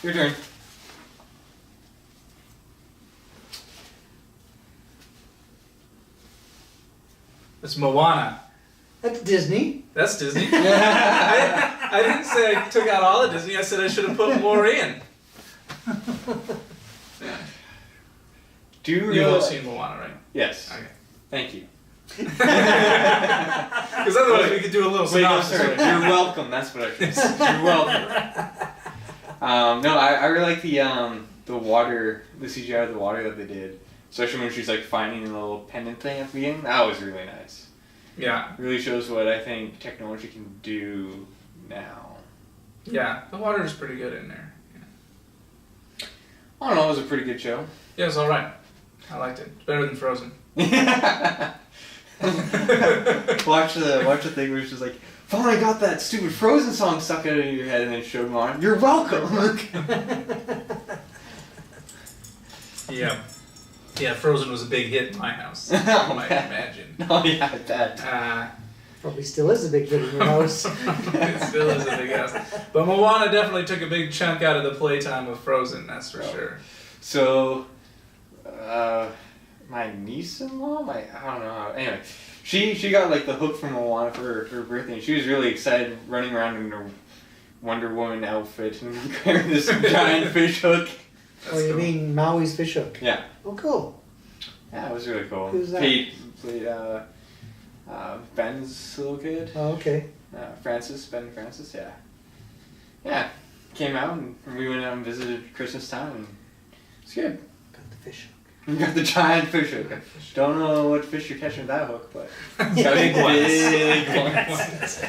Your turn. It's Moana. That's Disney. That's Disney. I didn't say I took out all of Disney. I said I should have put more in. You've all seen Moana, right? Yes. Okay. Thank you. Because otherwise we could do a little synopsis. You're welcome. That's what I should say. You're welcome. No, I really like the water, the CGI of the water that they did. Especially when she's like finding a little pendant thing at the beginning. That was really nice. Yeah. Really shows what I think technology can do now. Yeah, the water is pretty good in there. Yeah. I don't know, it was a pretty good show. Yeah, it was alright. I liked it. It's better than Frozen. Watch the thing where it's just like, finally got that stupid Frozen song stuck out of your head, and then showed them on. You're welcome. Yeah. Yeah, Frozen was a big hit in my house. You might imagine. Oh yeah, I bet. Probably still is a big hit in your house. It still is a big house. But Moana definitely took a big chunk out of the playtime of Frozen, that's for sure. So, my niece-in-law, I don't know how, anyway, she got like the hook from Moana for her birthday, and she was really excited running around in her Wonder Woman outfit and carrying this giant fish hook. Oh, you mean Maui's fish hook? Yeah. Oh, cool. Yeah, it was really cool. Who's that? Played Ben's little kid. Oh, okay. Ben Francis, yeah. Yeah, came out and we went out and visited Christmas time, and it's good. Got the fish hook. You got the giant fish hook. Don't know what fish you're catching with that hook, but it's got Big ones.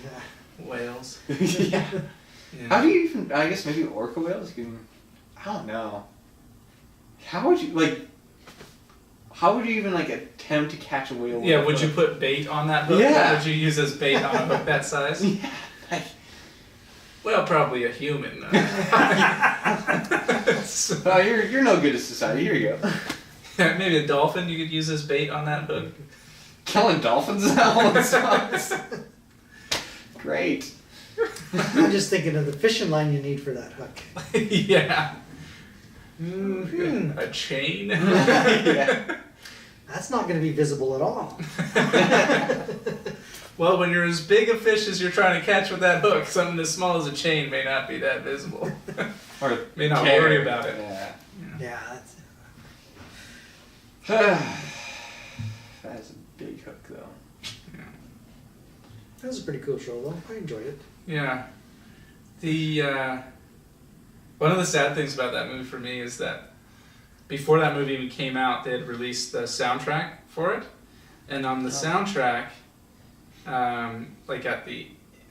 Yeah. Whales. Yeah. Yeah. How do you even, I guess maybe orca whales can, I don't know. How would you even like attempt to catch a whale with Yeah, a would you hook? put bait on that hook? Yeah. Or would you use as bait on a hook that size? Yeah. Well, probably a human. Oh, you're no good at society. Here you go. Maybe a dolphin you could use as bait on that hook. Killing dolphins now? Great. I'm just thinking of the fishing line you need for that hook. Yeah. Mm-hmm. A chain? Yeah. That's not going to be visible at all. Well, when you're as big a fish as you're trying to catch with that hook, something as small as a chain may not be that visible. Or May not tear. worry about it. Yeah. Yeah, that's That's a big hook, though. Yeah. That was a pretty cool show, though. I enjoyed it. Yeah. The one of the sad things about that movie for me is that before that movie even came out, they had released the soundtrack for it, and on the soundtrack,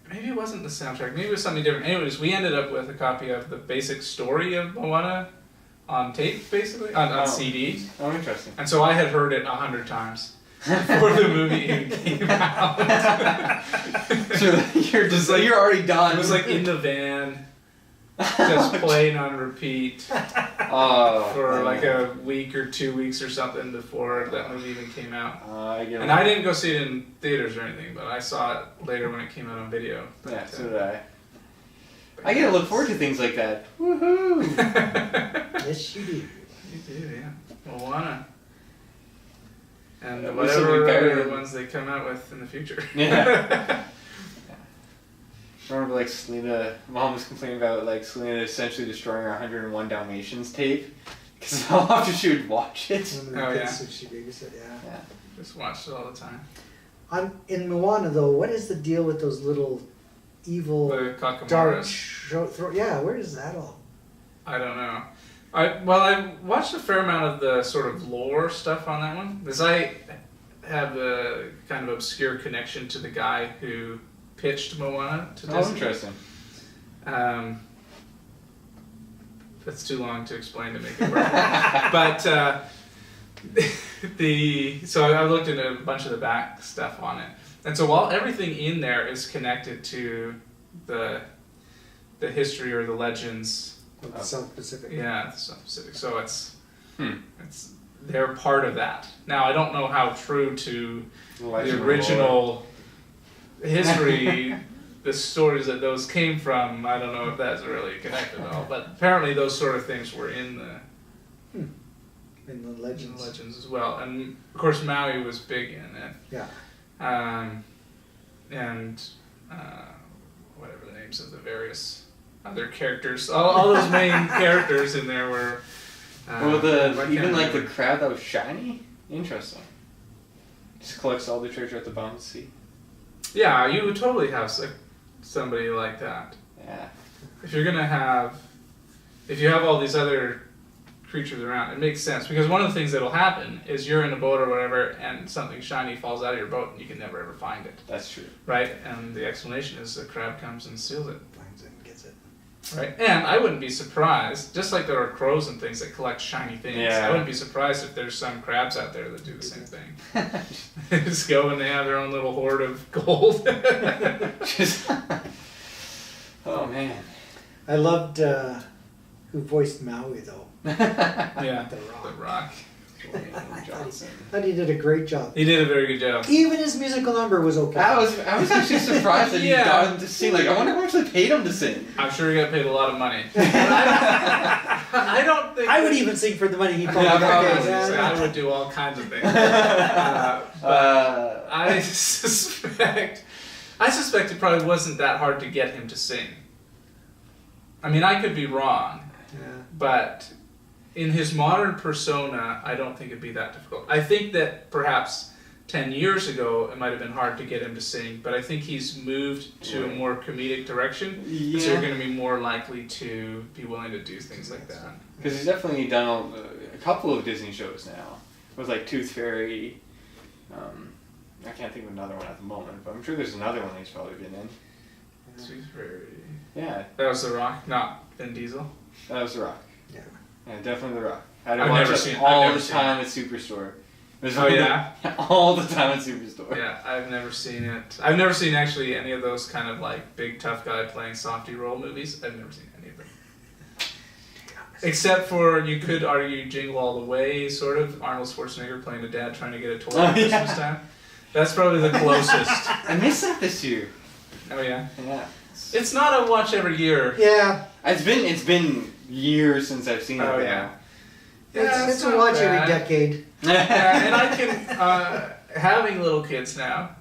maybe it wasn't the soundtrack, maybe it was something different. Anyways, we ended up with a copy of the basic story of Moana on tape, basically on CD. Oh, interesting. And so I had heard it 100 times before the movie even came out. So you're already done. It was like in the van, just playing on repeat for like a week or 2 weeks or something before that movie even came out. And I didn't go see it in theaters or anything, but I saw it later when it came out on video. But, Yeah, so did I. I get to look forward to things like that. Woohoo! Yes, you do. You do, yeah. Moana. And Yeah, whatever better other than- ones they come out with in the future. Yeah. Remember, like, Mom was complaining about, like, Selena essentially destroying her 101 Dalmatians tape? Because how often she would watch it. One of the Oh, kids yeah. that she babysat, yeah. Just watched it all the time. In Moana, though, what is the deal with those little evil The dark Kakamoras. throat? Yeah, where is that all? I don't know. I watched a fair amount of the sort of lore stuff on that one, because I have a kind of obscure connection to the guy who pitched Moana to Disney. Oh, interesting. That's too long to explain to make it work. But so I looked into a bunch of the back stuff on it, and so while everything in there is connected to the history or the legends. Of the South Pacific. Yeah, the South Pacific. So it's they're part of that. Now I don't know how true to the original history the stories that those came from, I don't know if that's really connected at all, but apparently those sort of things were in the legends as well. And of course Maui was big in it. Yeah. And whatever the names of the various other characters, all those main characters in there were. Even like the crab that was shiny. Interesting. Just collects all the treasure at the bottom of the sea. Yeah, you would totally have somebody like that. Yeah. If you have all these other creatures around, it makes sense, because one of the things that'll happen is you're in a boat or whatever and something shiny falls out of your boat and you can never ever find it. That's true. Right? And the explanation is the crab comes and steals it. Finds it and gets it. Right? And I wouldn't be surprised, just like there are crows and things that collect shiny things, I wouldn't be surprised if there's some crabs out there that do the same thing. They just go and they have their own little hoard of gold. Oh man. I loved who voiced Maui though. Yeah, The The Rock. Johnson. I thought he did a great job. He did a very good job. Even his musical number was okay. I was actually surprised that he got him to sing. Like, I wonder who actually paid him to sing. I'm sure he got paid a lot of money. I don't think. I would even sing for the money he probably got. I would do all kinds of things. But I suspect it probably wasn't that hard to get him to sing. I mean, I could be wrong, but in his modern persona, I don't think it'd be that difficult. I think that perhaps 10 years ago, it might have been hard to get him to sing, but I think he's moved to a more comedic direction, so you're going to be more likely to be willing to do things like that. Because he's definitely done a couple of Disney shows now. It was like Tooth Fairy. I can't think of another one at the moment, but I'm sure there's another one he's probably been in. Tooth Fairy. Yeah. That was The Rock, not Vin Diesel. That was The Rock. Yeah. Yeah, definitely The Rock. I've never watched seen it all I've the never time at Superstore. Oh yeah? All the time at Superstore. Yeah, I've never seen it. I've never seen actually any of those kind of like big tough guy playing softy role movies. I've never seen any of them. Except for, you could argue, Jingle All the Way, sort of. Arnold Schwarzenegger playing a dad trying to get a toy at Christmas time. That's probably the closest. I missed that this year. Oh yeah? Yeah. It's not a watch every year. Yeah. It's been years since I've seen it. Oh yeah. It's a watch every decade. Yeah, and I can, having little kids now,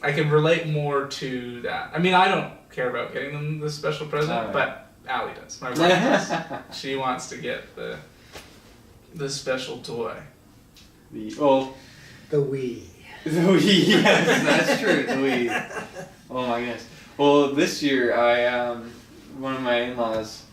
I can relate more to that. I mean, I don't care about getting them the special present, but Allie does. My wife does. She wants to get the special toy. The Wii. The Wii, yes, that's true. The Wii. Oh my goodness. Well, this year one of my in-laws,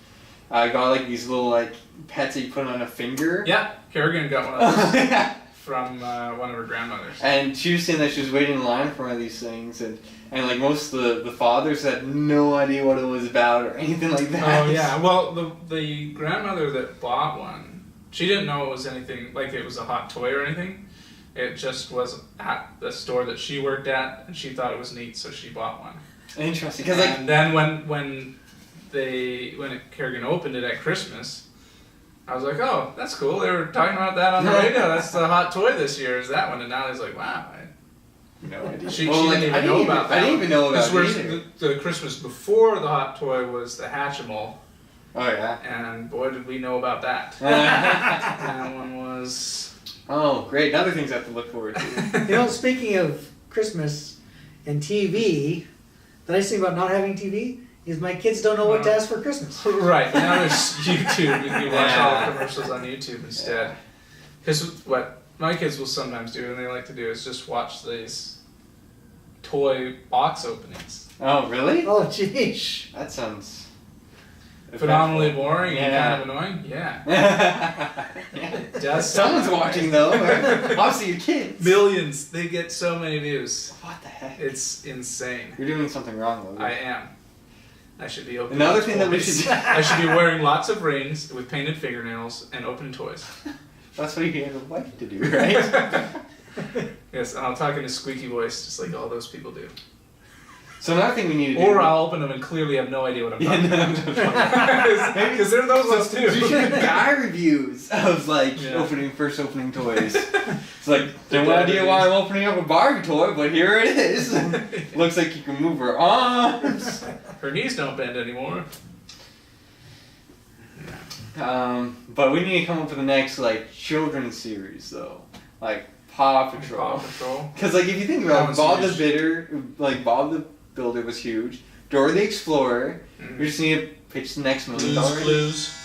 I got like these little like pets that you put on a finger. Yeah, Kerrigan got one of those from one of her grandmothers. And she was saying that she was waiting in line for one of these things, and like most of the fathers had no idea what it was about or anything like that. Oh yeah, well the grandmother that bought one, she didn't know it was anything, like it was a hot toy or anything. It just was at the store that she worked at, and she thought it was neat, so she bought one. Interesting. And then when Kerrigan opened it at Christmas, I was like, oh, that's cool. They were talking about that on the radio. That's the hot toy this year, is that one. And now he's like, wow. No idea. She didn't even know about that. I didn't even know about it either. The Christmas before the hot toy was the Hatchimal. Oh, yeah. And boy, did we know about that. That one was... Oh, great. Other things I have to look forward to. Speaking of Christmas and TV, the nice thing about not having TV is my kids don't know what to ask for Christmas. Right. Now there's YouTube. You can watch all the commercials on YouTube instead. Because what my kids will sometimes do, and they like to do, is just watch these toy box openings. Oh, really? Oh, jeez. That sounds... phenomenally boring and kind of annoying? Yeah. Someone's watching though. Obviously your kids. Millions. They get so many views. What the heck? It's insane. You're doing something wrong, Logan. I am. I should be opening Another thing that we should do. I should be wearing lots of rings with painted fingernails and opening toys. That's what you have a wife to do, right? Yes, and I'll talk in a squeaky voice just like all those people do. So another thing we need to do... Or I'll open them and clearly have no idea what I'm talking about. Because there are those ones too. You should have guy reviews of like first opening toys. It's like, no idea why I'm opening up a Barbie toy, but here it is. Looks like you can move her arms. Her knees don't bend anymore. But we need to come up with the next like children's series though, like Paw Patrol. Because like if you think about it, Bob the Builder was huge. Dora the Explorer. We just need to pitch the next movie. Blue's Clues.